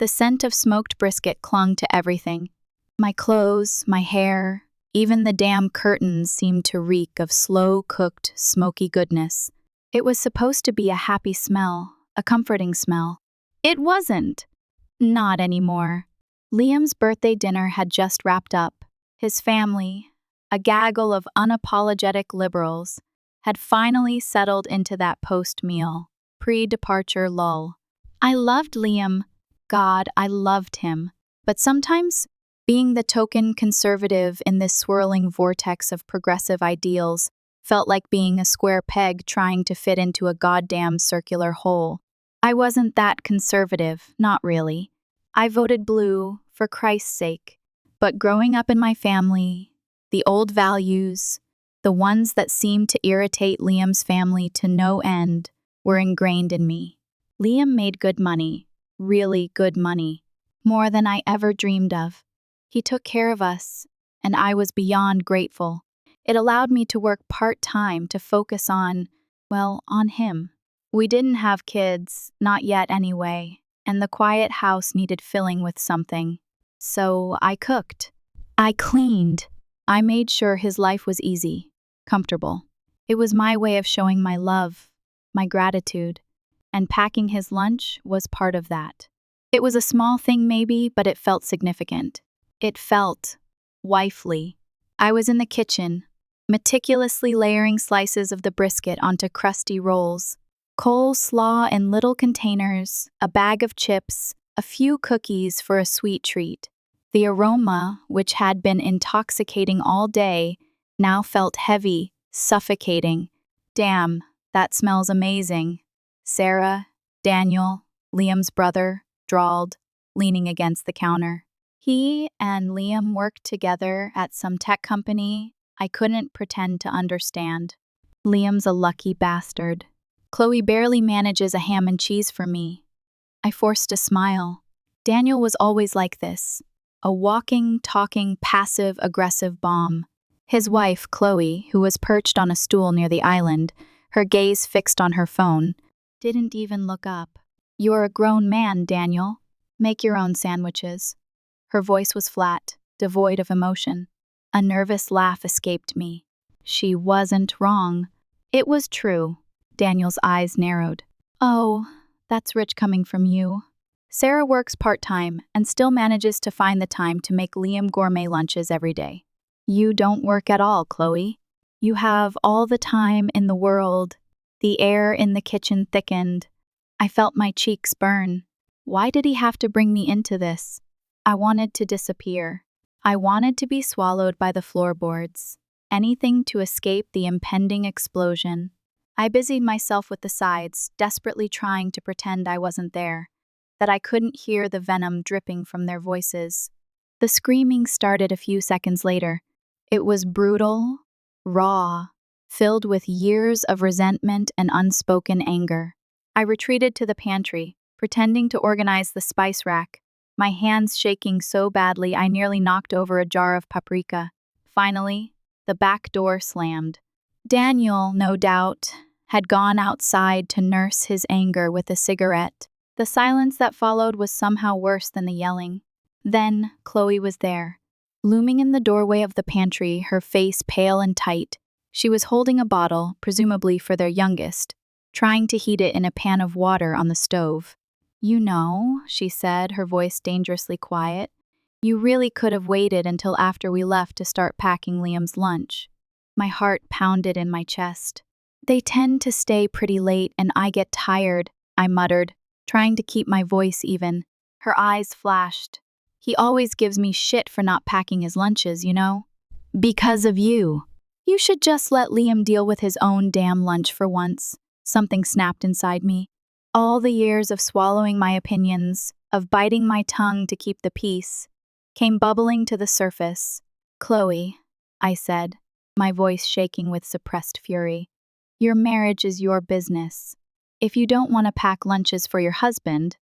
The scent of smoked brisket clung to everything. My clothes, my hair, even the damn curtains seemed to reek of slow-cooked, smoky goodness. It was supposed to be a happy smell, a comforting smell. It wasn't. Not anymore. Liam's birthday dinner had just wrapped up. His family, a gaggle of unapologetic liberals, had finally settled into that post-meal, pre-departure lull. I loved Liam. God, I loved him. But sometimes, being the token conservative in this swirling vortex of progressive ideals felt like being a square peg trying to fit into a goddamn circular hole. I wasn't that conservative, not really. I voted blue, for Christ's sake. But growing up in my family, the old values, the ones that seemed to irritate Liam's family to no end, were ingrained in me. Liam made good money, really good money, more than I ever dreamed of. He took care of us, and I was beyond grateful. It allowed me to work part-time to focus on him. We didn't have kids, not yet anyway, and the quiet house needed filling with something. So I cooked. I cleaned. I made sure his life was easy, comfortable. It was my way of showing my love, my gratitude, and packing his lunch was part of that. It was a small thing maybe, but it felt significant. It felt wifely. I was in the kitchen, meticulously layering slices of the brisket onto crusty rolls, coleslaw in little containers, a bag of chips, a few cookies for a sweet treat. The aroma, which had been intoxicating all day, now felt heavy, suffocating. Damn, that smells amazing. Sarah, Daniel, Liam's brother, drawled, leaning against the counter. He and Liam worked together at some tech company I couldn't pretend to understand. Liam's a lucky bastard. Chloe barely manages a ham and cheese for me. I forced a smile. Daniel was always like this, a walking, talking, passive-aggressive bomb. His wife, Chloe, who was perched on a stool near the island, her gaze fixed on her phone, didn't even look up. "You're a grown man, Daniel. Make your own sandwiches." Her voice was flat, devoid of emotion. A nervous laugh escaped me. She wasn't wrong. It was true. Daniel's eyes narrowed. "Oh, that's rich coming from you." Sarah works part-time and still manages to find the time to make Liam gourmet lunches every day. "You don't work at all, Chloe. You have all the time in the world." The air in the kitchen thickened. I felt my cheeks burn. Why did he have to bring me into this? I wanted to disappear. I wanted to be swallowed by the floorboards. Anything to escape the impending explosion. I busied myself with the sides, desperately trying to pretend I wasn't there, that I couldn't hear the venom dripping from their voices. The screaming started a few seconds later. It was brutal, raw, filled with years of resentment and unspoken anger. I retreated to the pantry, pretending to organize the spice rack, my hands shaking so badly I nearly knocked over a jar of paprika. Finally, the back door slammed. Daniel, no doubt, had gone outside to nurse his anger with a cigarette. The silence that followed was somehow worse than the yelling. Then, Chloe was there. Looming in the doorway of the pantry, her face pale and tight. She was holding a bottle, presumably for their youngest, trying to heat it in a pan of water on the stove. "You know," she said, her voice dangerously quiet, "you really could have waited until after we left to start packing Liam's lunch." My heart pounded in my chest. "They tend to stay pretty late and I get tired," I muttered, trying to keep my voice even. Her eyes flashed. "He always gives me shit for not packing his lunches, you know? Because of you. You should just let Liam deal with his own damn lunch for once." Something snapped inside me. All the years of swallowing my opinions, of biting my tongue to keep the peace, came bubbling to the surface. "Chloe," I said, my voice shaking with suppressed fury, "your marriage is your business. If you don't want to pack lunches for your husband,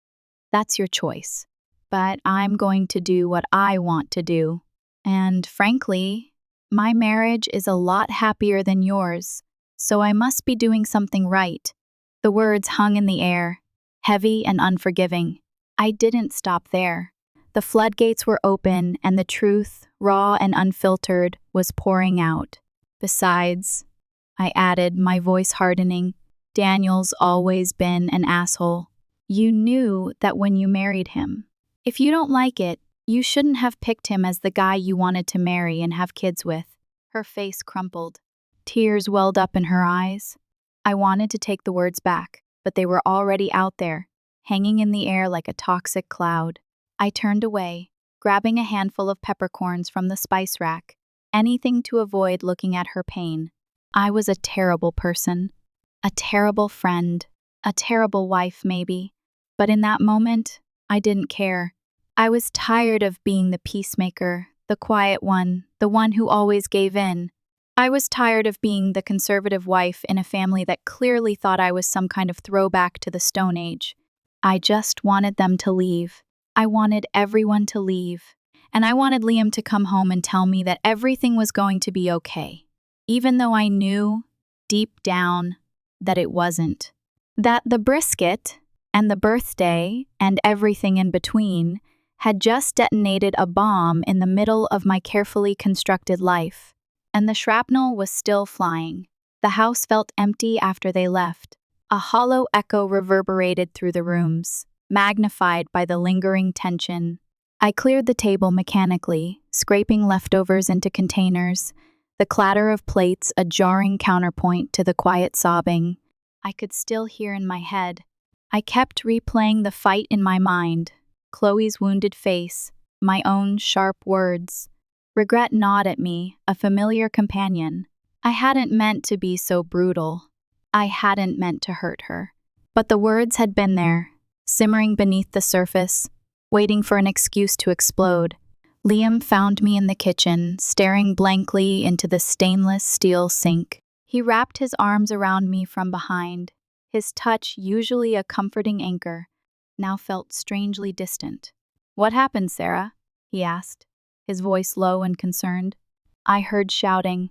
that's your choice. But I'm going to do what I want to do. And frankly, my marriage is a lot happier than yours, so I must be doing something right." The words hung in the air, heavy and unforgiving. I didn't stop there. The floodgates were open, and the truth, raw and unfiltered, was pouring out. Besides, I added, my voice hardening, Daniel's always been an asshole. You knew that when you married him. If you don't like it, you shouldn't have picked him as the guy you wanted to marry and have kids with. Her face crumpled. Tears welled up in her eyes. I wanted to take the words back, but they were already out there, hanging in the air like a toxic cloud. I turned away, grabbing a handful of peppercorns from the spice rack, anything to avoid looking at her pain. I was a terrible person, a terrible friend, a terrible wife maybe, but in that moment, I didn't care. I was tired of being the peacemaker, the quiet one, the one who always gave in. I was tired of being the conservative wife in a family that clearly thought I was some kind of throwback to the Stone Age. I just wanted them to leave. I wanted everyone to leave. And I wanted Liam to come home and tell me that everything was going to be okay, even though I knew, deep down, that it wasn't. That the brisket, and the birthday, and everything in between, had just detonated a bomb in the middle of my carefully constructed life. And the shrapnel was still flying. The house felt empty after they left. A hollow echo reverberated through the rooms, magnified by the lingering tension. I cleared the table mechanically, scraping leftovers into containers, the clatter of plates a jarring counterpoint to the quiet sobbing I could still hear in my head. I kept replaying the fight in my mind, Chloe's wounded face, my own sharp words. Regret gnawed at me, a familiar companion. I hadn't meant to be so brutal. I hadn't meant to hurt her. But the words had been there, simmering beneath the surface, waiting for an excuse to explode. Liam found me in the kitchen, staring blankly into the stainless steel sink. He wrapped his arms around me from behind. His touch, usually a comforting anchor, now felt strangely distant. "What happened, Sarah?" he asked, his voice low and concerned. I heard shouting.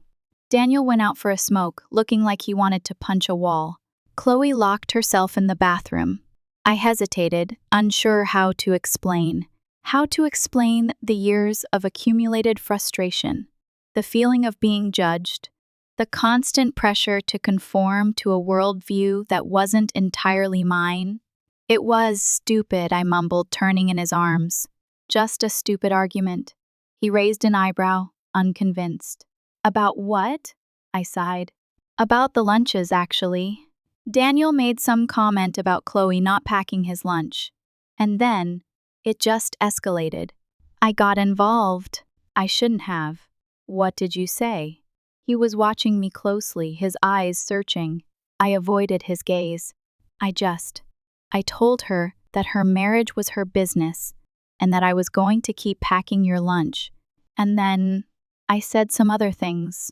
Daniel went out for a smoke, looking like he wanted to punch a wall. Chloe locked herself in the bathroom. I hesitated, unsure how to explain. How to explain the years of accumulated frustration, the feeling of being judged, the constant pressure to conform to a worldview that wasn't entirely mine. "It was stupid," I mumbled, turning in his arms. "Just a stupid argument." He raised an eyebrow, unconvinced. "About what?" I sighed. "About the lunches, actually." Daniel made some comment about Chloe not packing his lunch. And then, it just escalated. I got involved. I shouldn't have. "What did you say?" He was watching me closely, his eyes searching. I avoided his gaze. I told her that her marriage was her business, and that I was going to keep packing your lunch. And then, I said some other things.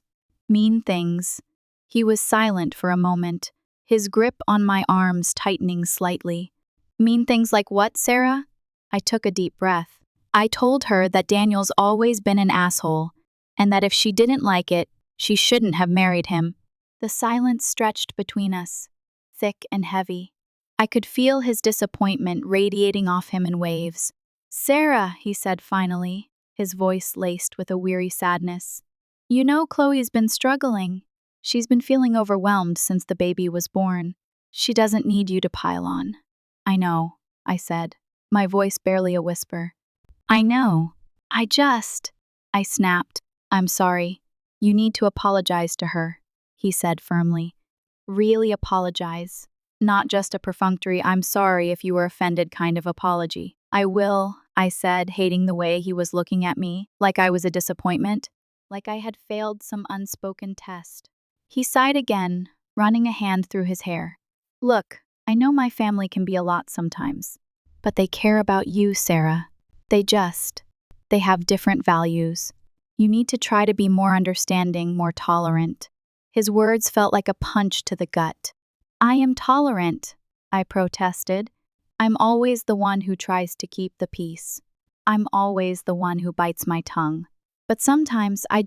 Mean things. He was silent for a moment, his grip on my arms tightening slightly. "Mean things like what, Sarah?" I took a deep breath. I told her that Daniel's always been an asshole, and that if she didn't like it, she shouldn't have married him. The silence stretched between us, thick and heavy. I could feel his disappointment radiating off him in waves. "Sarah," he said finally, his voice laced with a weary sadness. "You know Chloe's been struggling. She's been feeling overwhelmed since the baby was born. She doesn't need you to pile on." "I know," I said, my voice barely a whisper. "I know. I snapped. "I'm sorry. You need to apologize to her," he said firmly. "Really apologize. Not just a perfunctory 'I'm sorry if you were offended' kind of apology." "I will," I said, hating the way he was looking at me, like I was a disappointment, like I had failed some unspoken test. He sighed again, running a hand through his hair. "Look, I know my family can be a lot sometimes, but they care about you, Sarah. They have different values. You need to try to be more understanding, more tolerant." His words felt like a punch to the gut. "I am tolerant," I protested. "I'm always the one who tries to keep the peace. I'm always the one who bites my tongue. But sometimes I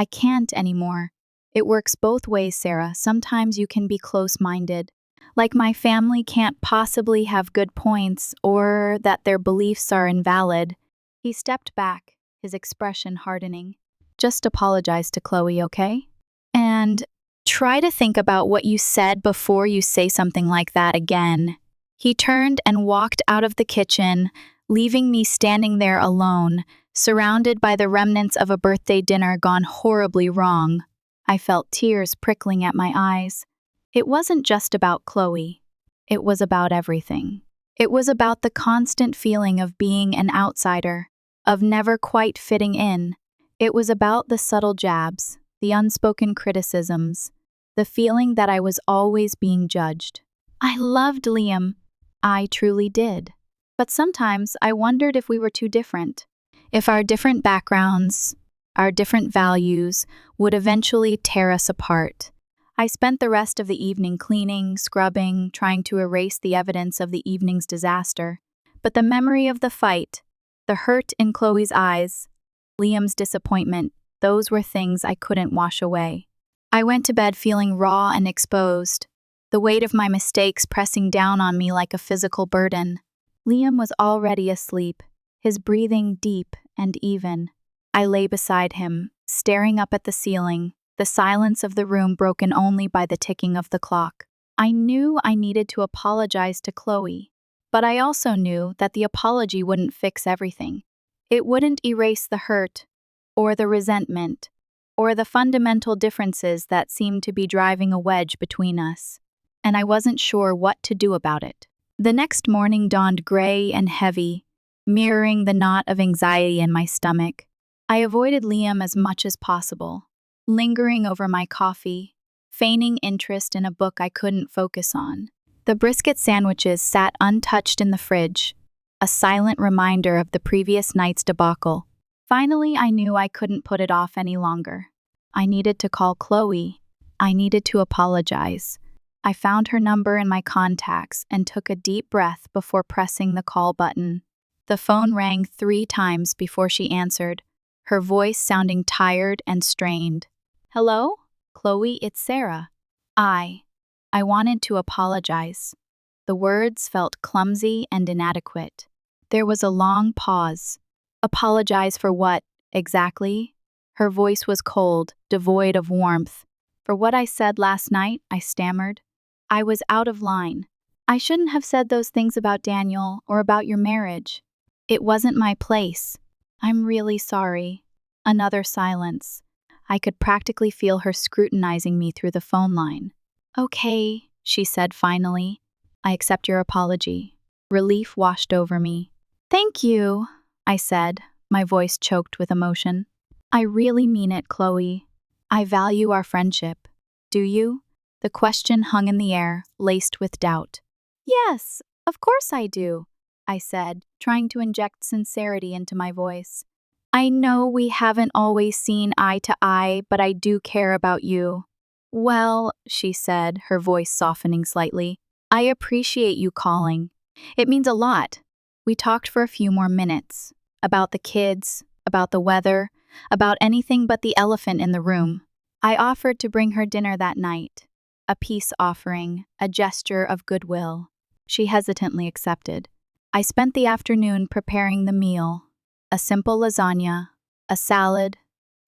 can't anymore. It works both ways, Sarah. Sometimes you can be close-minded, Like my family can't possibly have good points or that their beliefs are invalid. He stepped back, his expression hardening. Just apologize to Chloe, okay? And try to think about what you said before you say something like that again. He turned and walked out of the kitchen, leaving me standing there alone, surrounded by the remnants of a birthday dinner gone horribly wrong. I felt tears prickling at my eyes. It wasn't just about Chloe. It was about everything. It was about the constant feeling of being an outsider, of never quite fitting in. It was about the subtle jabs, the unspoken criticisms, the feeling that I was always being judged. I loved Liam. I truly did. But sometimes I wondered if we were too different, if our different backgrounds, our different values would eventually tear us apart. I spent the rest of the evening cleaning, scrubbing, trying to erase the evidence of the evening's disaster. But the memory of the fight, the hurt in Chloe's eyes, Liam's disappointment, those were things I couldn't wash away. I went to bed feeling raw and exposed, the weight of my mistakes pressing down on me like a physical burden. Liam was already asleep, his breathing deep and even. I lay beside him, staring up at the ceiling, the silence of the room broken only by the ticking of the clock. I knew I needed to apologize to Chloe, but I also knew that the apology wouldn't fix everything. It wouldn't erase the hurt, or the resentment, or the fundamental differences that seemed to be driving a wedge between us. And I wasn't sure what to do about it. The next morning dawned gray and heavy, mirroring the knot of anxiety in my stomach. I avoided Liam as much as possible, lingering over my coffee, feigning interest in a book I couldn't focus on. The brisket sandwiches sat untouched in the fridge, a silent reminder of the previous night's debacle. Finally, I knew I couldn't put it off any longer. I needed to call Chloe. I needed to apologize. I found her number in my contacts and took a deep breath before pressing the call button. The phone rang 3 times before she answered, her voice sounding tired and strained. "Hello? Chloe, it's Sarah." I wanted to apologize. The words felt clumsy and inadequate. There was a long pause. Apologize for what, exactly? Her voice was cold, devoid of warmth. For what I said last night, I stammered. I was out of line. I shouldn't have said those things about Daniel or about your marriage. It wasn't my place. I'm really sorry. Another silence. I could practically feel her scrutinizing me through the phone line. "Okay," she said finally. "I accept your apology." Relief washed over me. "Thank you," I said, my voice choked with emotion. "I really mean it, Chloe. I value our friendship. Do you?" The question hung in the air, laced with doubt. "Yes, of course I do," I said, trying to inject sincerity into my voice. "I know we haven't always seen eye to eye, but I do care about you." "Well," she said, her voice softening slightly, "I appreciate you calling. It means a lot." We talked for a few more minutes, about the kids, about the weather, about anything but the elephant in the room. I offered to bring her dinner that night, a peace offering, a gesture of goodwill. She hesitantly accepted. I spent the afternoon preparing the meal, a simple lasagna, a salad,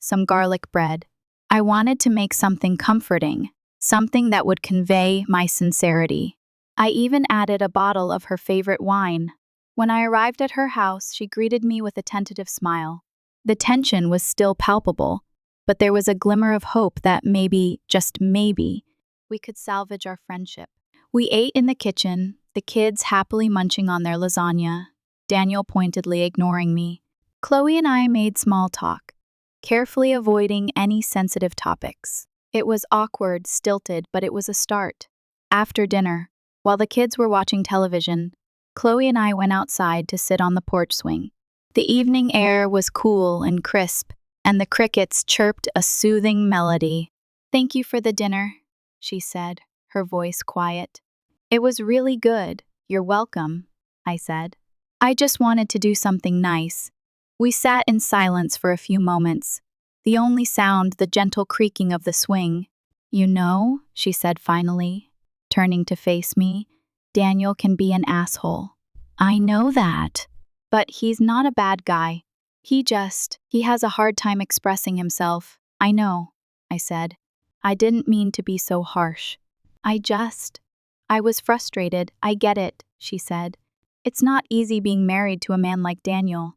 some garlic bread. I wanted to make something comforting, something that would convey my sincerity. I even added a bottle of her favorite wine. When I arrived at her house, she greeted me with a tentative smile. The tension was still palpable, but there was a glimmer of hope that maybe, just maybe, we could salvage our friendship. We ate in the kitchen, the kids happily munching on their lasagna, Daniel pointedly ignoring me. Chloe and I made small talk, carefully avoiding any sensitive topics. It was awkward, stilted, but it was a start. After dinner, while the kids were watching television, Chloe and I went outside to sit on the porch swing. The evening air was cool and crisp, and the crickets chirped a soothing melody. "Thank you for the dinner," she said, her voice quiet. "It was really good. You're welcome," I said. "I just wanted to do something nice." We sat in silence for a few moments, the only sound the gentle creaking of the swing. "You know," she said finally, turning to face me. Daniel can be an asshole. I know that. But he's not a bad guy. He has a hard time expressing himself. I know, I said. I didn't mean to be so harsh. I was frustrated. I get it, she said. It's not easy being married to a man like Daniel.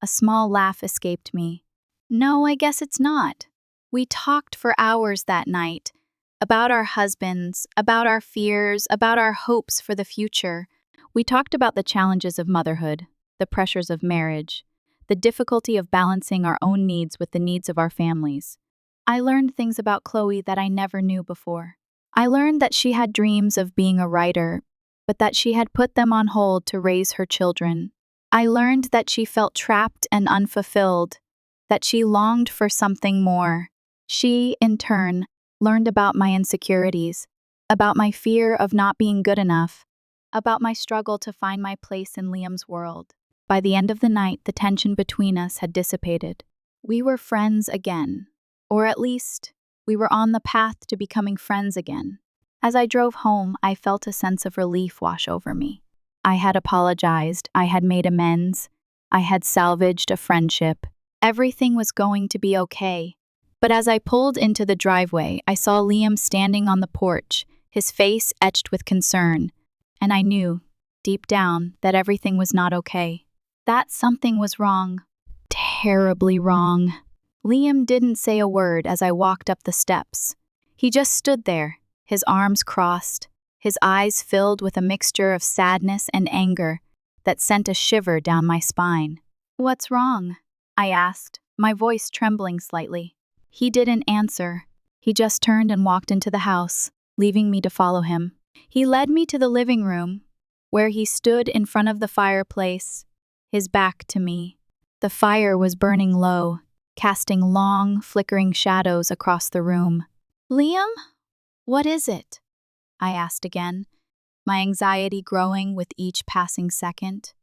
A small laugh escaped me. No, I guess it's not. We talked for hours that night. About our husbands, about our fears, about our hopes for the future. We talked about the challenges of motherhood, the pressures of marriage, the difficulty of balancing our own needs with the needs of our families. I learned things about Chloe that I never knew before. I learned that she had dreams of being a writer, but that she had put them on hold to raise her children. I learned that she felt trapped and unfulfilled, that she longed for something more. She, in turn, learned about my insecurities, about my fear of not being good enough, about my struggle to find my place in Liam's world. By the end of the night, the tension between us had dissipated. We were friends again, or at least, we were on the path to becoming friends again. As I drove home, I felt a sense of relief wash over me. I had apologized, I had made amends, I had salvaged a friendship. Everything was going to be okay. But as I pulled into the driveway, I saw Liam standing on the porch, his face etched with concern, and I knew, deep down, that everything was not okay. That something was wrong. Terribly wrong. Liam didn't say a word as I walked up the steps. He just stood there, his arms crossed, his eyes filled with a mixture of sadness and anger that sent a shiver down my spine. "What's wrong?" I asked, my voice trembling slightly. He didn't answer. He just turned and walked into the house, leaving me to follow him. He led me to the living room, where he stood in front of the fireplace, his back to me. The fire was burning low, casting long, flickering shadows across the room. "Liam? What is it?" I asked again, my anxiety growing with each passing second.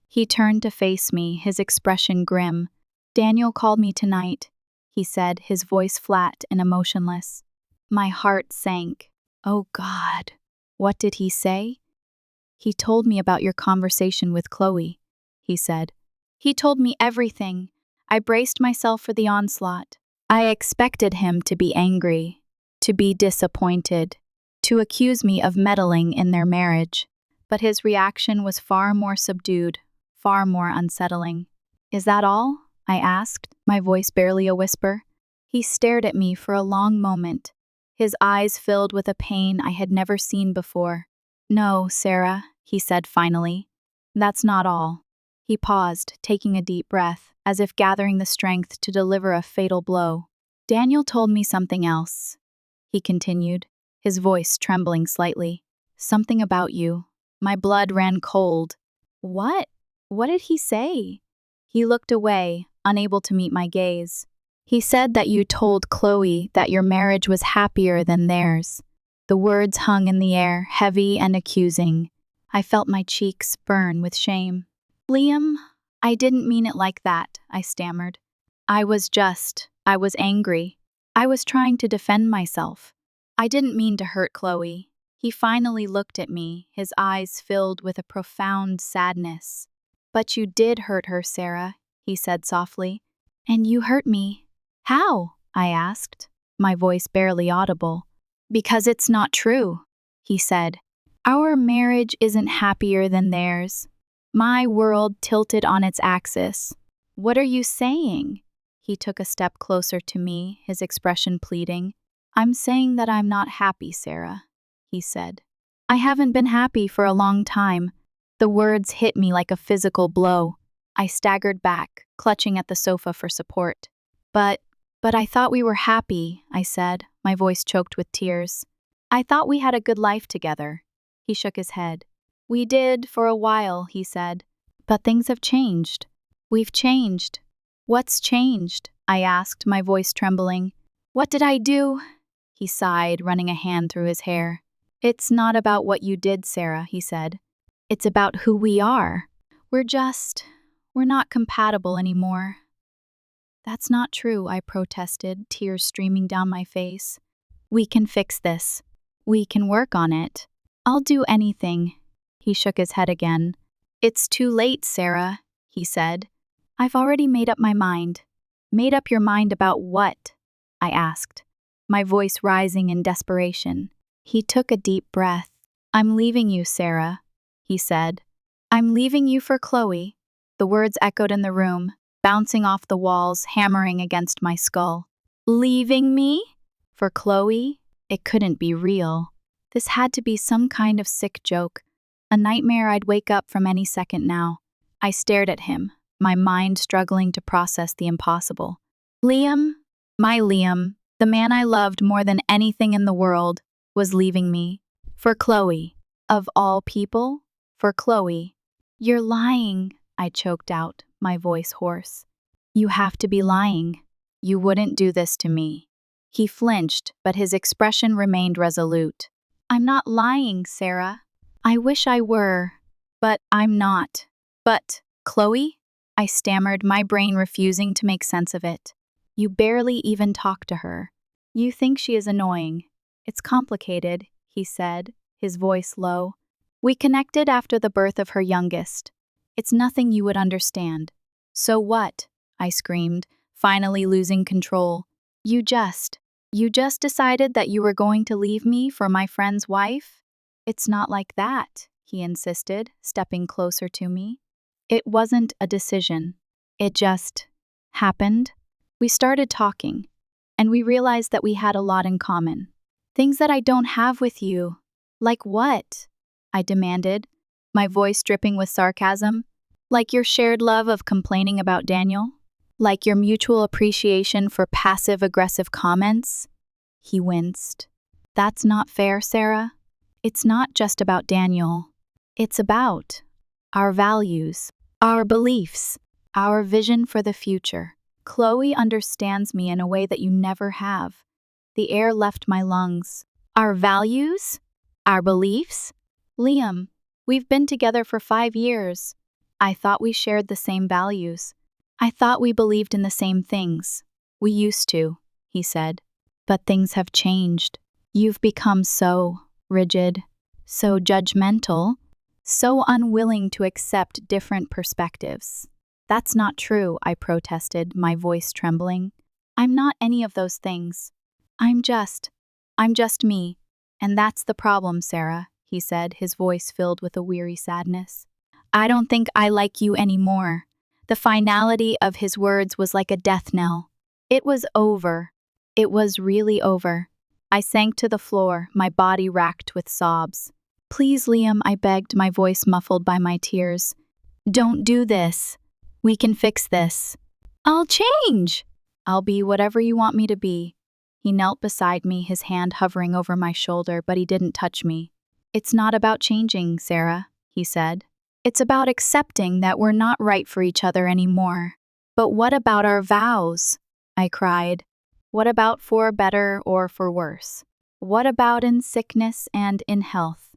He turned to face me, his expression grim. "Daniel called me tonight," he said, his voice flat and emotionless. My heart sank. Oh God, what did he say? "He told me about your conversation with Chloe," he said. "He told me everything." I braced myself for the onslaught. I expected him to be angry, to be disappointed, to accuse me of meddling in their marriage. But his reaction was far more subdued, far more unsettling. "Is that all?" I asked, my voice barely a whisper. He stared at me for a long moment, his eyes filled with a pain I had never seen before. "No, Sarah," he said finally. "That's not all." He paused, taking a deep breath, as if gathering the strength to deliver a fatal blow. "Daniel told me something else," he continued, his voice trembling slightly. "Something about you." My blood ran cold. "What? What did he say?" He looked away, unable to meet my gaze. "He said that you told Chloe that your marriage was happier than theirs." The words hung in the air, heavy and accusing. I felt my cheeks burn with shame. "Liam, I didn't mean it like that," I stammered. I was angry. I was trying to defend myself. I didn't mean to hurt Chloe." He finally looked at me, his eyes filled with a profound sadness. "But you did hurt her, Sarah," he said softly. "And you hurt me." "How?" I asked, my voice barely audible. "Because it's not true," he said. "Our marriage isn't happier than theirs. My world tilted on its axis." "What are you saying?" He took a step closer to me, his expression pleading. "I'm saying that I'm not happy, Sarah," he said. "I haven't been happy for a long time." The words hit me like a physical blow. I staggered back, clutching at the sofa for support. But I thought we were happy," I said, my voice choked with tears. "I thought we had a good life together." He shook his head. "We did for a while," he said. "But things have changed. We've changed." "What's changed?" I asked, my voice trembling. "What did I do?" He sighed, running a hand through his hair. "It's not about what you did, Sarah," he said. "It's about who we are. We're not compatible anymore." "That's not true," I protested, tears streaming down my face. "We can fix this. We can work on it. I'll do anything. He shook his head again. It's too late, Sarah, he said. I've already made up my mind. Made up your mind about what? I asked, my voice rising in desperation. He took a deep breath. I'm leaving you, Sarah, he said. I'm leaving you for Chloe. The words echoed in the room, bouncing off the walls, hammering against my skull. Leaving me? For Chloe? It couldn't be real. This had to be some kind of sick joke, a nightmare I'd wake up from any second now. I stared at him, my mind struggling to process the impossible. Liam, my Liam, the man I loved more than anything in the world, was leaving me. For Chloe. Of all people? For Chloe. You're lying, I choked out, my voice hoarse. You have to be lying. You wouldn't do this to me. He flinched, but his expression remained resolute. I'm not lying, Sarah. I wish I were, but I'm not. But, Chloe? I stammered, my brain refusing to make sense of it. You barely even talk to her. You think she is annoying. It's complicated, he said, his voice low. We connected after the birth of her youngest. It's nothing you would understand. So what? I screamed, finally losing control. You just decided that you were going to leave me for my friend's wife? It's not like that, he insisted, stepping closer to me. It wasn't a decision. It just happened. We started talking, and we realized that we had a lot in common. Things that I don't have with you. Like what? I demanded, my voice dripping with sarcasm. Like your shared love of complaining about Daniel? Like your mutual appreciation for passive-aggressive comments? He winced. That's not fair, Sarah. It's not just about Daniel. It's about our values, our beliefs, our vision for the future. Chloe understands me in a way that you never have. The air left my lungs. Our values? Our beliefs? Liam, we've been together for 5 years. I thought we shared the same values. I thought we believed in the same things. We used to, he said. But things have changed. You've become so rigid, so judgmental, so unwilling to accept different perspectives. That's not true, I protested, my voice trembling. I'm not any of those things. I'm just me. And that's the problem, Sarah, he said, his voice filled with a weary sadness. I don't think I like you anymore. The finality of his words was like a death knell. It was over. It was really over. I sank to the floor, my body racked with sobs. Please, Liam, I begged, my voice muffled by my tears. Don't do this. We can fix this. I'll change. I'll be whatever you want me to be. He knelt beside me, his hand hovering over my shoulder, but he didn't touch me. It's not about changing, Sarah, he said. It's about accepting that we're not right for each other anymore. But what about our vows? I cried. What about for better or for worse? What about in sickness and in health?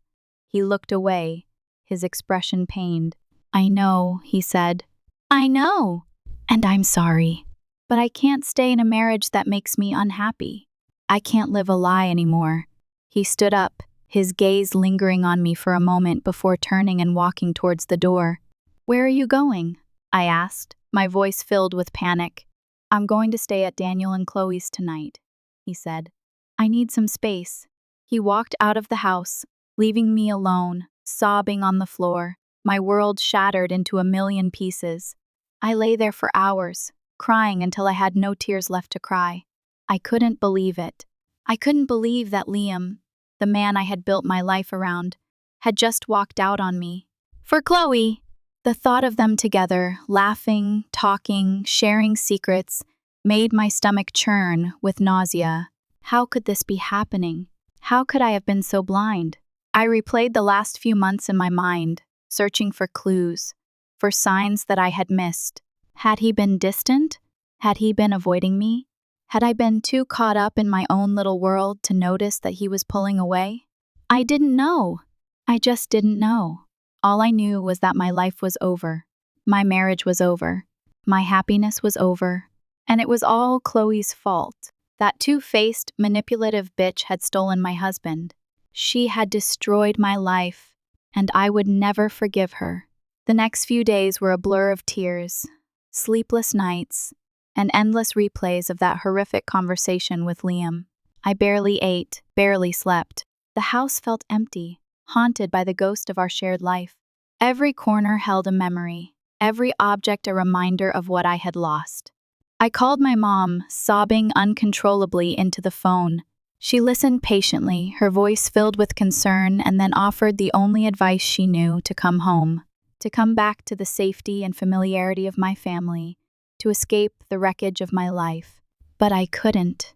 He looked away, his expression pained. I know, he said. I know. And I'm sorry. But I can't stay in a marriage that makes me unhappy. I can't live a lie anymore. He stood up, his gaze lingering on me for a moment before turning and walking towards the door. Where are you going? I asked, my voice filled with panic. I'm going to stay at Daniel and Chloe's tonight, he said. I need some space. He walked out of the house, leaving me alone, sobbing on the floor, my world shattered into a million pieces. I lay there for hours, crying until I had no tears left to cry. I couldn't believe it. I couldn't believe that Liam, the man I had built my life around, had just walked out on me. For Chloe! The thought of them together, laughing, talking, sharing secrets, made my stomach churn with nausea. How could this be happening? How could I have been so blind? I replayed the last few months in my mind, searching for clues, for signs that I had missed. Had he been distant? Had he been avoiding me? Had I been too caught up in my own little world to notice that he was pulling away? I didn't know. I just didn't know. All I knew was that my life was over. My marriage was over. My happiness was over. And it was all Chloe's fault. That two-faced, manipulative bitch had stolen my husband. She had destroyed my life, and I would never forgive her. The next few days were a blur of tears, sleepless nights, and endless replays of that horrific conversation with Liam. I barely ate, barely slept. The house felt empty, haunted by the ghost of our shared life. Every corner held a memory, every object a reminder of what I had lost. I called my mom, sobbing uncontrollably into the phone. She listened patiently, her voice filled with concern, and then offered the only advice she knew: to come home, to come back to the safety and familiarity of my family, to escape the wreckage of my life. But I couldn't.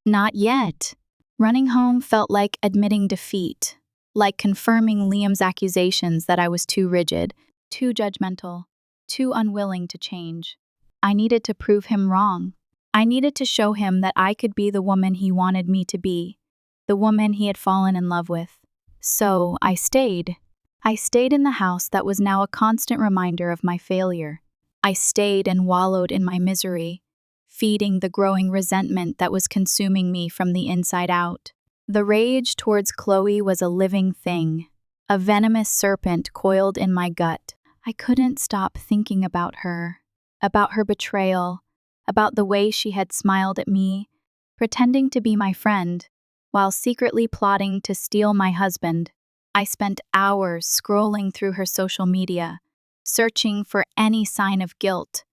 Not yet. Running home felt like admitting defeat, like confirming Liam's accusations that I was too rigid, too judgmental, too unwilling to change. I needed to prove him wrong. I needed to show him that I could be the woman he wanted me to be, the woman he had fallen in love with. So I stayed. I stayed in the house that was now a constant reminder of my failure. I stayed and wallowed in my misery, feeding the growing resentment that was consuming me from the inside out. The rage towards Chloe was a living thing, a venomous serpent coiled in my gut. I couldn't stop thinking about her betrayal, about the way she had smiled at me, pretending to be my friend, while secretly plotting to steal my husband. I spent hours scrolling through her social media, searching for any sign of guilt,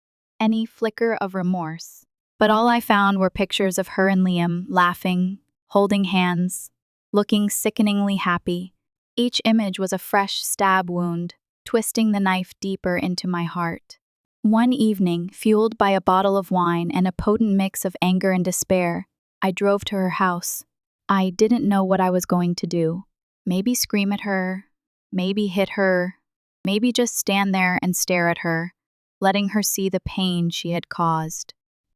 any flicker of remorse. But all I found were pictures of her and Liam laughing, holding hands, looking sickeningly happy. Each image was a fresh stab wound, twisting the knife deeper into my heart. One evening, fueled by a bottle of wine and a potent mix of anger and despair, I drove to her house. I didn't know what I was going to do. Maybe scream at her, maybe hit her, maybe just stand there and stare at her, letting her see the pain she had caused.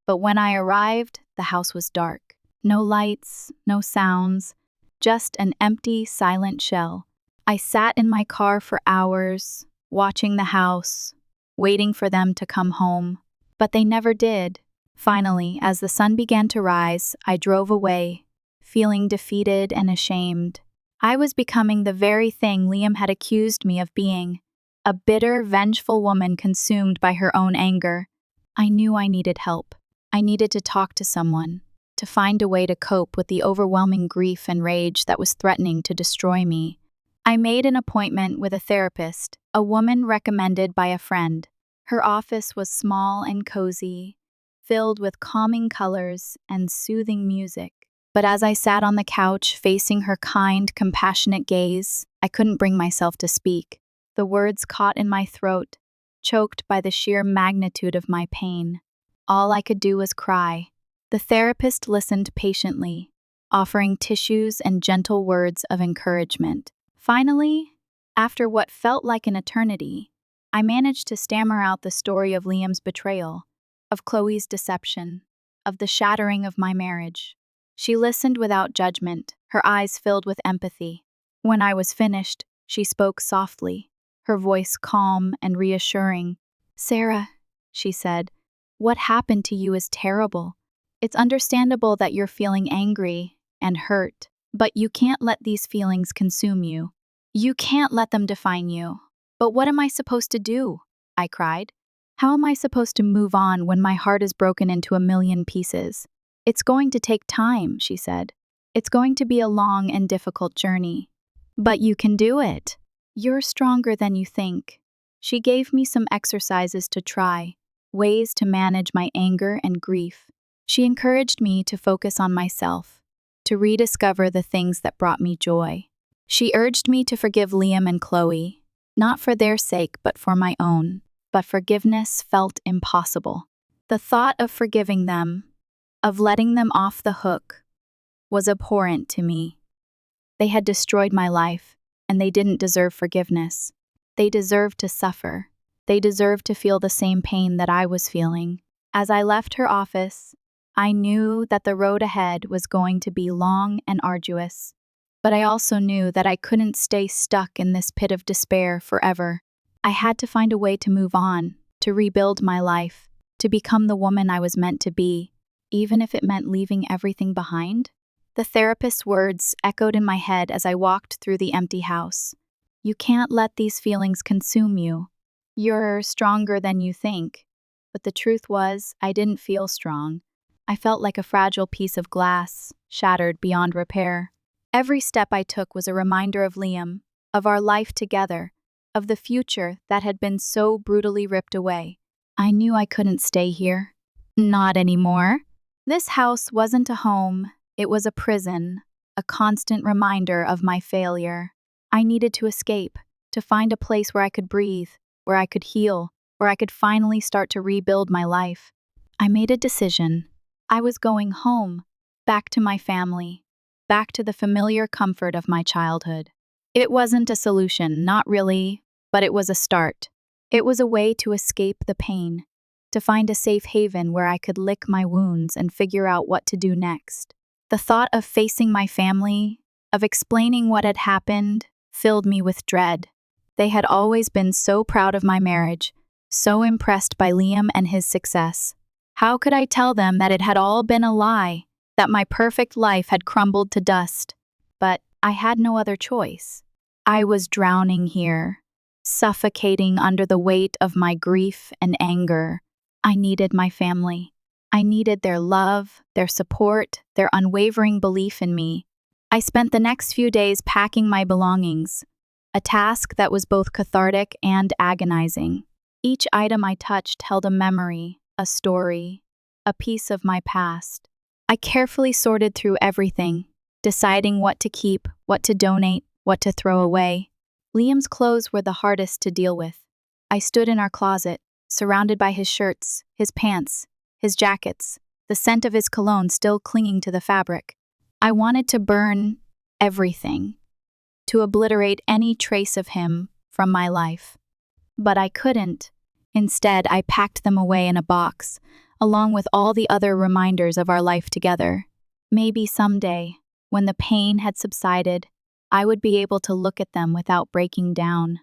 But when I arrived, the house was dark. No lights, no sounds, just an empty, silent shell. I sat in my car for hours, watching the house, waiting for them to come home. But they never did. Finally, as the sun began to rise, I drove away, feeling defeated and ashamed. I was becoming the very thing Liam had accused me of being, a bitter, vengeful woman consumed by her own anger. I knew I needed help. I needed to talk to someone, to find a way to cope with the overwhelming grief and rage that was threatening to destroy me. I made an appointment with a therapist, a woman recommended by a friend. Her office was small and cozy, filled with calming colors and soothing music. But as I sat on the couch facing her kind, compassionate gaze, I couldn't bring myself to speak. The words caught in my throat, choked by the sheer magnitude of my pain. All I could do was cry. The therapist listened patiently, offering tissues and gentle words of encouragement. Finally, after what felt like an eternity, I managed to stammer out the story of Liam's betrayal, of Chloe's deception, of the shattering of my marriage. She listened without judgment, her eyes filled with empathy. When I was finished, she spoke softly, her voice calm and reassuring. "Sarah," she said, "what happened to you is terrible. It's understandable that you're feeling angry and hurt, but you can't let these feelings consume you. You can't let them define you." "But what am I supposed to do?" I cried. "How am I supposed to move on when my heart is broken into a million pieces?" "It's going to take time," she said. "It's going to be a long and difficult journey. But you can do it. You're stronger than you think." She gave me some exercises to try, ways to manage my anger and grief. She encouraged me to focus on myself, to rediscover the things that brought me joy. She urged me to forgive Liam and Chloe, not for their sake but for my own. But forgiveness felt impossible. The thought of forgiving them, of letting them off the hook, was abhorrent to me. They had destroyed my life, and they didn't deserve forgiveness. They deserved to suffer. They deserved to feel the same pain that I was feeling. As I left her office, I knew that the road ahead was going to be long and arduous. But I also knew that I couldn't stay stuck in this pit of despair forever. I had to find a way to move on, to rebuild my life, to become the woman I was meant to be, even if it meant leaving everything behind. The therapist's words echoed in my head as I walked through the empty house. You can't let these feelings consume you. You're stronger than you think. But the truth was, I didn't feel strong. I felt like a fragile piece of glass, shattered beyond repair. Every step I took was a reminder of Liam, of our life together, of the future that had been so brutally ripped away. I knew I couldn't stay here. Not anymore. This house wasn't a home, it was a prison, a constant reminder of my failure. I needed to escape, to find a place where I could breathe, where I could heal, where I could finally start to rebuild my life. I made a decision. I was going home, back to my family, back to the familiar comfort of my childhood. It wasn't a solution, not really, but it was a start. It was a way to escape the pain, to find a safe haven where I could lick my wounds and figure out what to do next. The thought of facing my family, of explaining what had happened, filled me with dread. They had always been so proud of my marriage, so impressed by Liam and his success. How could I tell them that it had all been a lie, that my perfect life had crumbled to dust? But I had no other choice. I was drowning here, suffocating under the weight of my grief and anger. I needed my family. I needed their love, their support, their unwavering belief in me. I spent the next few days packing my belongings, a task that was both cathartic and agonizing. Each item I touched held a memory, a story, a piece of my past. I carefully sorted through everything, deciding what to keep, what to donate, what to throw away. Liam's clothes were the hardest to deal with. I stood in our closet, surrounded by his shirts, his pants, his jackets, the scent of his cologne still clinging to the fabric. I wanted to burn everything, to obliterate any trace of him from my life. But I couldn't. Instead, I packed them away in a box, along with all the other reminders of our life together. Maybe someday, when the pain had subsided, I would be able to look at them without breaking down.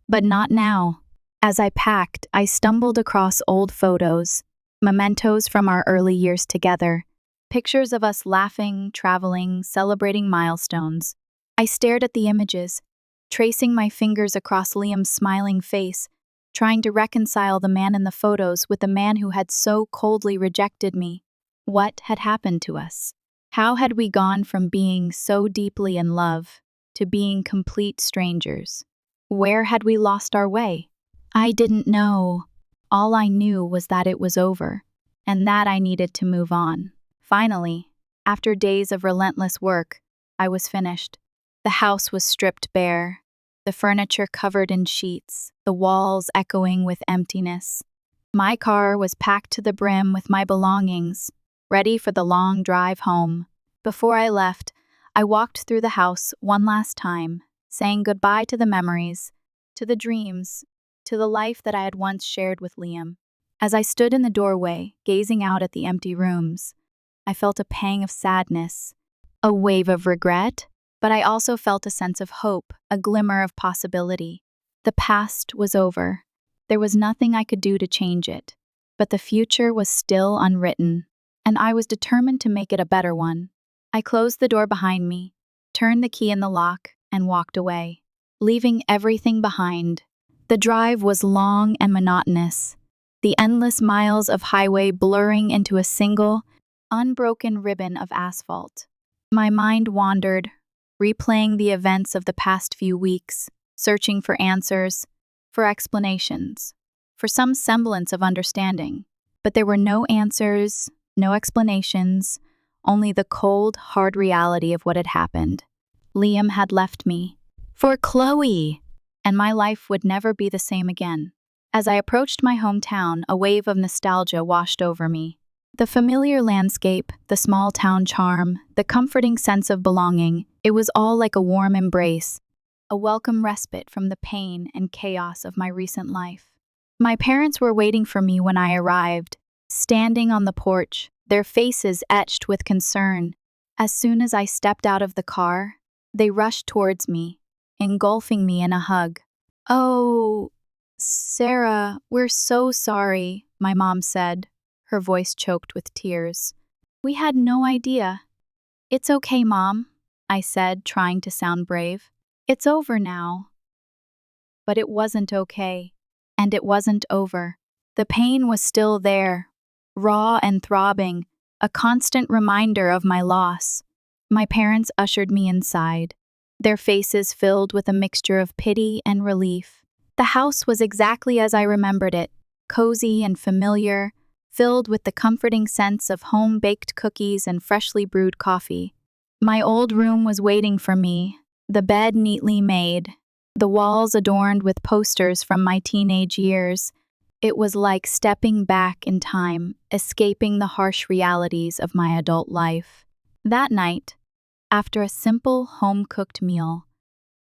But not now. As I packed, I stumbled across old photos, mementos from our early years together, pictures of us laughing, traveling, celebrating milestones. I stared at the images, tracing my fingers across Liam's smiling face, trying to reconcile the man in the photos with the man who had so coldly rejected me. What had happened to us? How had we gone from being so deeply in love to being complete strangers? Where had we lost our way? I didn't know. All I knew was that it was over, and that I needed to move on. Finally, after days of relentless work, I was finished. The house was stripped bare, the furniture covered in sheets, the walls echoing with emptiness. My car was packed to the brim with my belongings, ready for the long drive home. Before I left, I walked through the house one last time, saying goodbye to the memories, to the dreams, to the life that I had once shared with Liam. As I stood in the doorway, gazing out at the empty rooms, I felt a pang of sadness, a wave of regret, but I also felt a sense of hope, a glimmer of possibility. The past was over. There was nothing I could do to change it, but the future was still unwritten, and I was determined to make it a better one. I closed the door behind me, turned the key in the lock, and walked away, leaving everything behind. The drive was long and monotonous, the endless miles of highway blurring into a single, unbroken ribbon of asphalt. My mind wandered, replaying the events of the past few weeks, searching for answers, for explanations, for some semblance of understanding. But there were no answers, no explanations, only the cold, hard reality of what had happened. Liam had left me for Chloe, and my life would never be the same again. As I approached my hometown, a wave of nostalgia washed over me. The familiar landscape, the small town charm, the comforting sense of belonging, it was all like a warm embrace, a welcome respite from the pain and chaos of my recent life. My parents were waiting for me when I arrived, standing on the porch, their faces etched with concern. As soon as I stepped out of the car, they rushed towards me, engulfing me in a hug. "Oh, Sarah, we're so sorry," my mom said, her voice choked with tears. "We had no idea." "It's okay, Mom," I said, trying to sound brave. "It's over now." But it wasn't okay. And it wasn't over. The pain was still there, raw and throbbing, a constant reminder of my loss. My parents ushered me inside, their faces filled with a mixture of pity and relief. The house was exactly as I remembered it, cozy and familiar, filled with the comforting sense of home-baked cookies and freshly brewed coffee. My old room was waiting for me, the bed neatly made, the walls adorned with posters from my teenage years. It was like stepping back in time, escaping the harsh realities of my adult life. That night, after a simple home-cooked meal,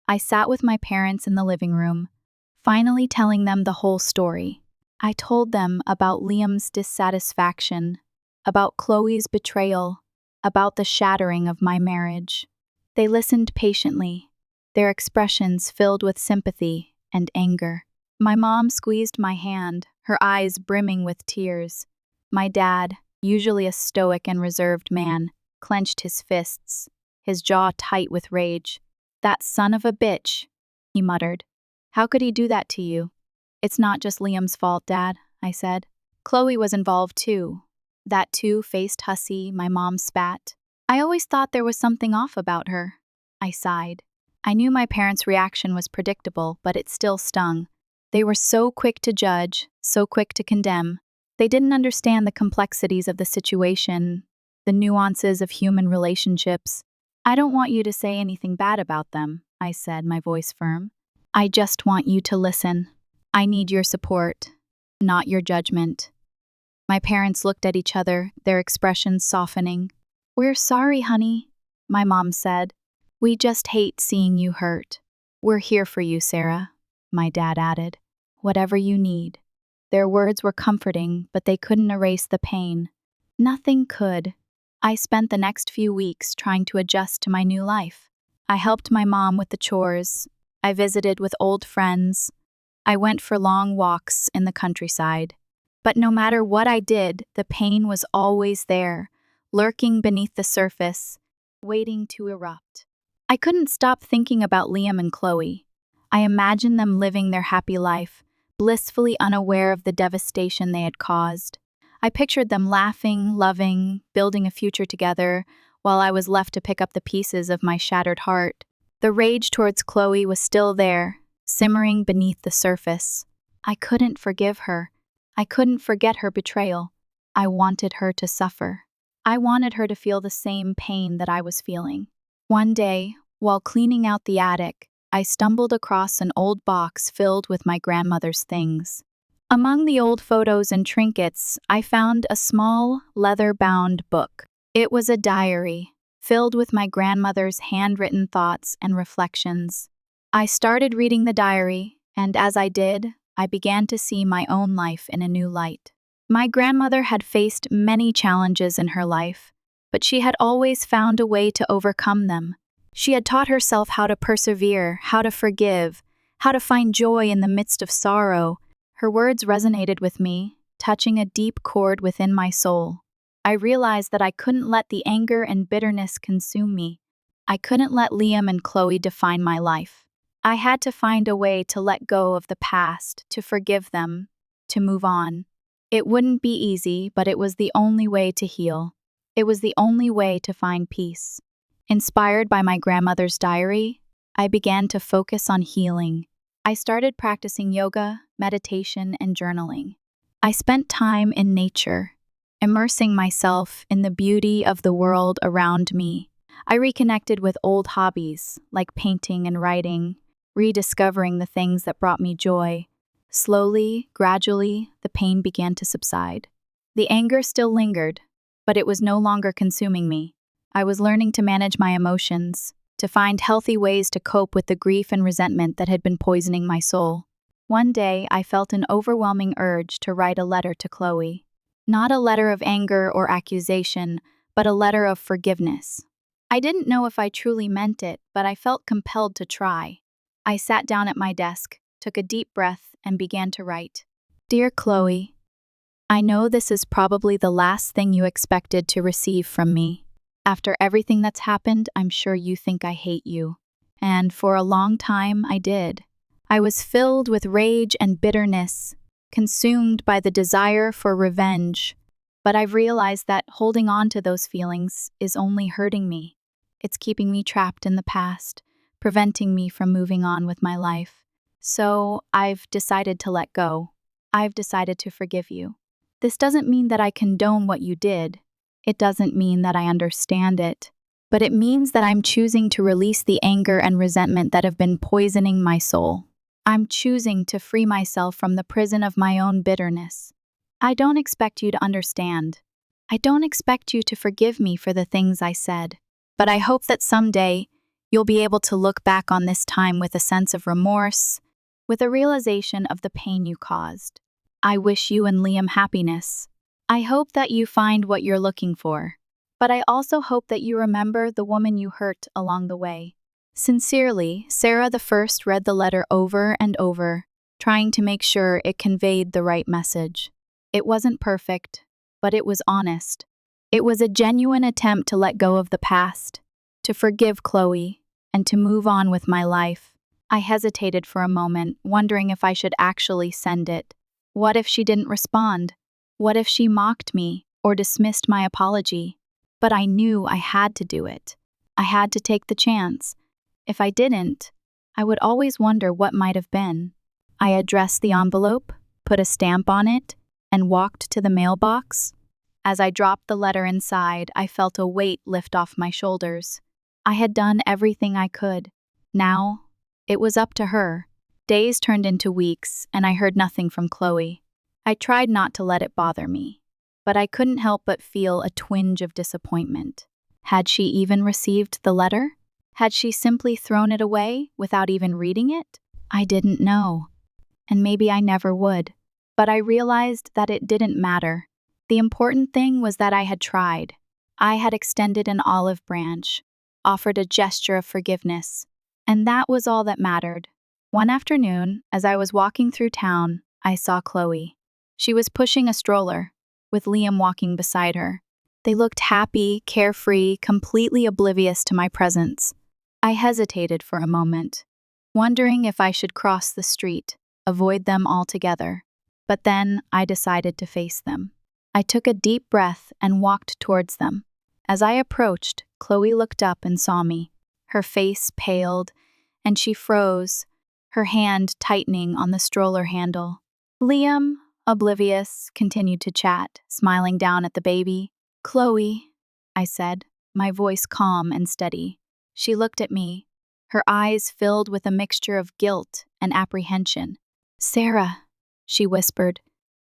I sat with my parents in the living room, finally telling them the whole story. I told them about Liam's dissatisfaction, about Chloe's betrayal, about the shattering of my marriage. They listened patiently, their expressions filled with sympathy and anger. My mom squeezed my hand, her eyes brimming with tears. My dad, usually a stoic and reserved man, clenched his fists, his jaw tight with rage. "That son of a bitch," he muttered. "How could he do that to you?" "It's not just Liam's fault, Dad," I said. "Chloe was involved too." "That two-faced hussy," my mom spat. "I always thought there was something off about her." I sighed. I knew my parents' reaction was predictable, but it still stung. They were so quick to judge, so quick to condemn. They didn't understand the complexities of the situation, the nuances of human relationships. "I don't want you to say anything bad about them," I said, my voice firm. "I just want you to listen. I need your support, not your judgment." My parents looked at each other, their expressions softening. "We're sorry, honey," my mom said. "We just hate seeing you hurt." "We're here for you, Sarah," my dad added. "Whatever you need." Their words were comforting, but they couldn't erase the pain. Nothing could. I spent the next few weeks trying to adjust to my new life. I helped my mom with the chores. I visited with old friends. I went for long walks in the countryside. But no matter what I did, the pain was always there, lurking beneath the surface, waiting to erupt. I couldn't stop thinking about Liam and Chloe. I imagined them living their happy life, blissfully unaware of the devastation they had caused. I pictured them laughing, loving, building a future together, while I was left to pick up the pieces of my shattered heart. The rage towards Chloe was still there, simmering beneath the surface. I couldn't forgive her. I couldn't forget her betrayal. I wanted her to suffer. I wanted her to feel the same pain that I was feeling. One day, while cleaning out the attic, I stumbled across an old box filled with my grandmother's things. Among the old photos and trinkets, I found a small, leather-bound book. It was a diary, filled with my grandmother's handwritten thoughts and reflections. I started reading the diary, and as I did, I began to see my own life in a new light. My grandmother had faced many challenges in her life, but she had always found a way to overcome them. She had taught herself how to persevere, how to forgive, how to find joy in the midst of sorrow. Her words resonated with me, touching a deep chord within my soul. I realized that I couldn't let the anger and bitterness consume me. I couldn't let Liam and Chloe define my life. I had to find a way to let go of the past, to forgive them, to move on. It wouldn't be easy, but it was the only way to heal. It was the only way to find peace. Inspired by my grandmother's diary, I began to focus on healing. I started practicing yoga, meditation, and journaling. I spent time in nature, immersing myself in the beauty of the world around me. I reconnected with old hobbies, like painting and writing, rediscovering the things that brought me joy. Slowly, gradually, the pain began to subside. The anger still lingered, but it was no longer consuming me. I was learning to manage my emotions, to find healthy ways to cope with the grief and resentment that had been poisoning my soul. One day, I felt an overwhelming urge to write a letter to Chloe. Not a letter of anger or accusation, but a letter of forgiveness. I didn't know if I truly meant it, but I felt compelled to try. I sat down at my desk, took a deep breath, and began to write. "Dear Chloe, I know this is probably the last thing you expected to receive from me. After everything that's happened, I'm sure you think I hate you. And for a long time, I did. I was filled with rage and bitterness, consumed by the desire for revenge. But I've realized that holding on to those feelings is only hurting me. It's keeping me trapped in the past, preventing me from moving on with my life. So I've decided to let go. I've decided to forgive you. This doesn't mean that I condone what you did. It doesn't mean that I understand it. But it means that I'm choosing to release the anger and resentment that have been poisoning my soul. I'm choosing to free myself from the prison of my own bitterness. I don't expect you to understand. I don't expect you to forgive me for the things I said. But I hope that someday you'll be able to look back on this time with a sense of remorse, with a realization of the pain you caused. I wish you and Liam happiness. I hope that you find what you're looking for. But I also hope that you remember the woman you hurt along the way. Sincerely, Sarah the First read the letter over and over, trying to make sure it conveyed the right message. It wasn't perfect, but it was honest. It was a genuine attempt to let go of the past, to forgive Chloe, and to move on with my life. I hesitated for a moment, wondering if I should actually send it. What if she didn't respond? What if she mocked me or dismissed my apology? But I knew I had to do it. I had to take the chance. If I didn't, I would always wonder what might have been. I addressed the envelope, put a stamp on it, and walked to the mailbox. As I dropped the letter inside, I felt a weight lift off my shoulders. I had done everything I could. Now, it was up to her. Days turned into weeks, and I heard nothing from Chloe. I tried not to let it bother me, but I couldn't help but feel a twinge of disappointment. Had she even received the letter? Had she simply thrown it away without even reading it? I didn't know, and maybe I never would. But I realized that it didn't matter. The important thing was that I had tried. I had extended an olive branch, offered a gesture of forgiveness, and that was all that mattered. One afternoon, as I was walking through town, I saw Chloe. She was pushing a stroller, with Liam walking beside her. They looked happy, carefree, completely oblivious to my presence. I hesitated for a moment, wondering if I should cross the street, avoid them altogether. But then I decided to face them. I took a deep breath and walked towards them. As I approached, Chloe looked up and saw me. Her face paled, and she froze, her hand tightening on the stroller handle. Liam, oblivious, continued to chat, smiling down at the baby. "Chloe," I said, my voice calm and steady. She looked at me, her eyes filled with a mixture of guilt and apprehension. "Sarah," she whispered.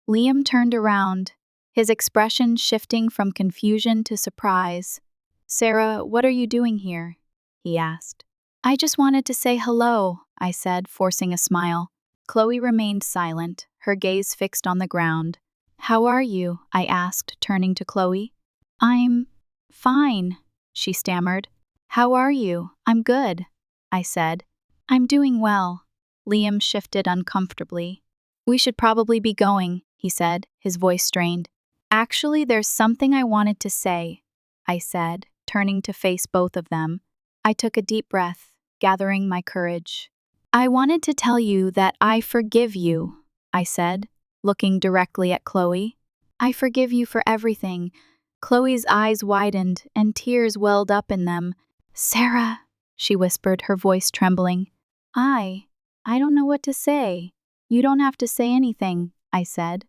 Liam turned around, his expression shifting from confusion to surprise. "Sarah, what are you doing here?" he asked. "I just wanted to say hello," I said, forcing a smile. Chloe remained silent, her gaze fixed on the ground. "How are you?" I asked, turning to Chloe. "I'm fine," she stammered. "How are you?" "I'm good," I said. "I'm doing well." Liam shifted uncomfortably. "We should probably be going," he said, his voice strained. "Actually, there's something I wanted to say," I said, turning to face both of them. I took a deep breath, gathering my courage. "I wanted to tell you that I forgive you," I said, looking directly at Chloe. "I forgive you for everything." Chloe's eyes widened, and tears welled up in them. "Sarah," she whispered, her voice trembling. I don't know what to say." "You don't have to say anything," I said.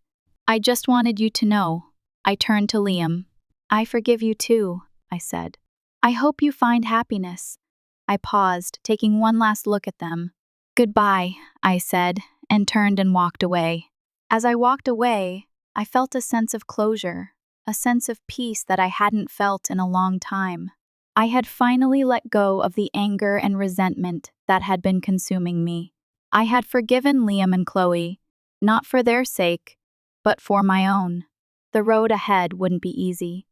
"I just wanted you to know." I turned to Liam. "I forgive you too," I said. "I hope you find happiness." I paused, taking one last look at them. "Goodbye," I said, and turned and walked away. As I walked away, I felt a sense of closure, a sense of peace that I hadn't felt in a long time. I had finally let go of the anger and resentment that had been consuming me. I had forgiven Liam and Chloe, not for their sake, but for my own. The road ahead wouldn't be easy.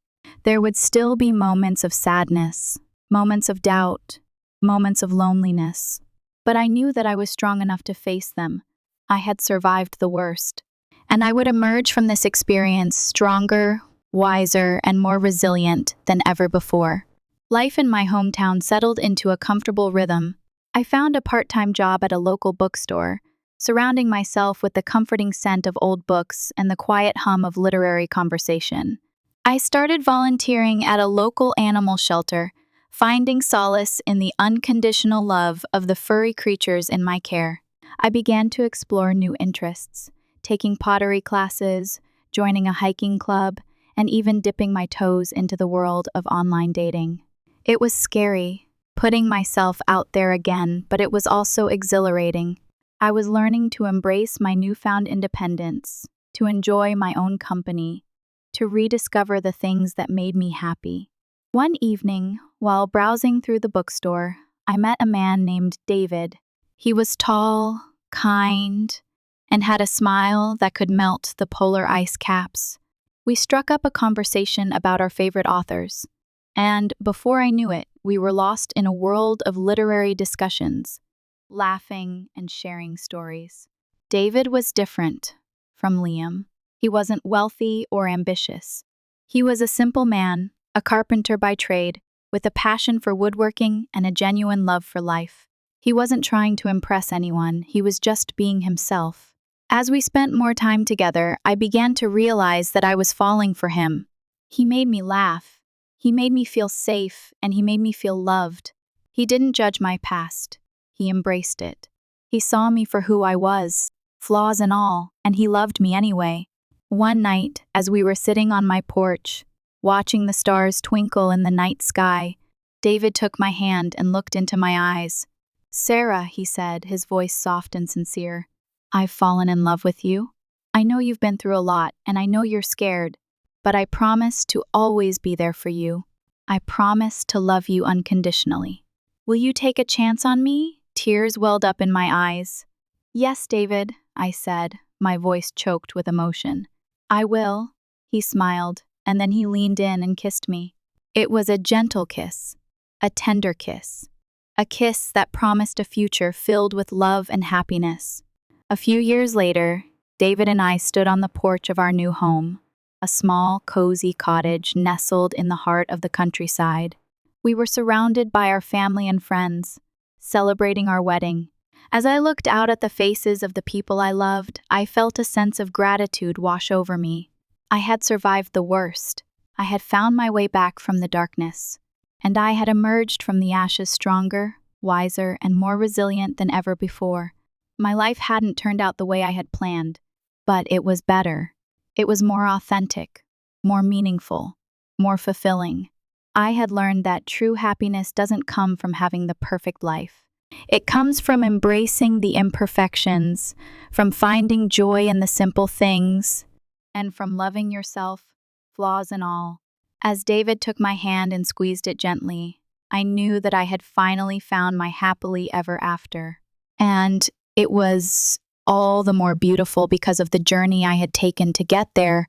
There would still be moments of sadness, moments of doubt, moments of loneliness. But I knew that I was strong enough to face them. I had survived the worst. And I would emerge from this experience stronger, wiser, and more resilient than ever before. Life in my hometown settled into a comfortable rhythm. I found a part-time job at a local bookstore, surrounding myself with the comforting scent of old books and the quiet hum of literary conversation. I started volunteering at a local animal shelter, finding solace in the unconditional love of the furry creatures in my care. I began to explore new interests, taking pottery classes, joining a hiking club, and even dipping my toes into the world of online dating. It was scary, putting myself out there again, but it was also exhilarating. I was learning to embrace my newfound independence, to enjoy my own company, to rediscover the things that made me happy. One evening, while browsing through the bookstore, I met a man named David. He was tall, kind, and had a smile that could melt the polar ice caps. We struck up a conversation about our favorite authors, and before I knew it, we were lost in a world of literary discussions, laughing and sharing stories. David was different from Liam. He wasn't wealthy or ambitious. He was a simple man, a carpenter by trade, with a passion for woodworking and a genuine love for life. He wasn't trying to impress anyone, he was just being himself. As we spent more time together, I began to realize that I was falling for him. He made me laugh. He made me feel safe, and he made me feel loved. He didn't judge my past. He embraced it. He saw me for who I was, flaws and all, and he loved me anyway. One night, as we were sitting on my porch, watching the stars twinkle in the night sky, David took my hand and looked into my eyes. "Sarah," he said, his voice soft and sincere, "I've fallen in love with you. I know you've been through a lot, and I know you're scared, but I promise to always be there for you. I promise to love you unconditionally. Will you take a chance on me?" Tears welled up in my eyes. "Yes, David," I said, my voice choked with emotion. "I will." He smiled, and then he leaned in and kissed me. It was a gentle kiss, a tender kiss, a kiss that promised a future filled with love and happiness. A few years later, David and I stood on the porch of our new home, a small, cozy cottage nestled in the heart of the countryside. We were surrounded by our family and friends, celebrating our wedding. As I looked out at the faces of the people I loved, I felt a sense of gratitude wash over me. I had survived the worst. I had found my way back from the darkness, and I had emerged from the ashes stronger, wiser, and more resilient than ever before. My life hadn't turned out the way I had planned, but it was better. It was more authentic, more meaningful, more fulfilling. I had learned that true happiness doesn't come from having the perfect life. It comes from embracing the imperfections, from finding joy in the simple things, and from loving yourself, flaws and all. As David took my hand and squeezed it gently, I knew that I had finally found my happily ever after. And it was all the more beautiful because of the journey I had taken to get there.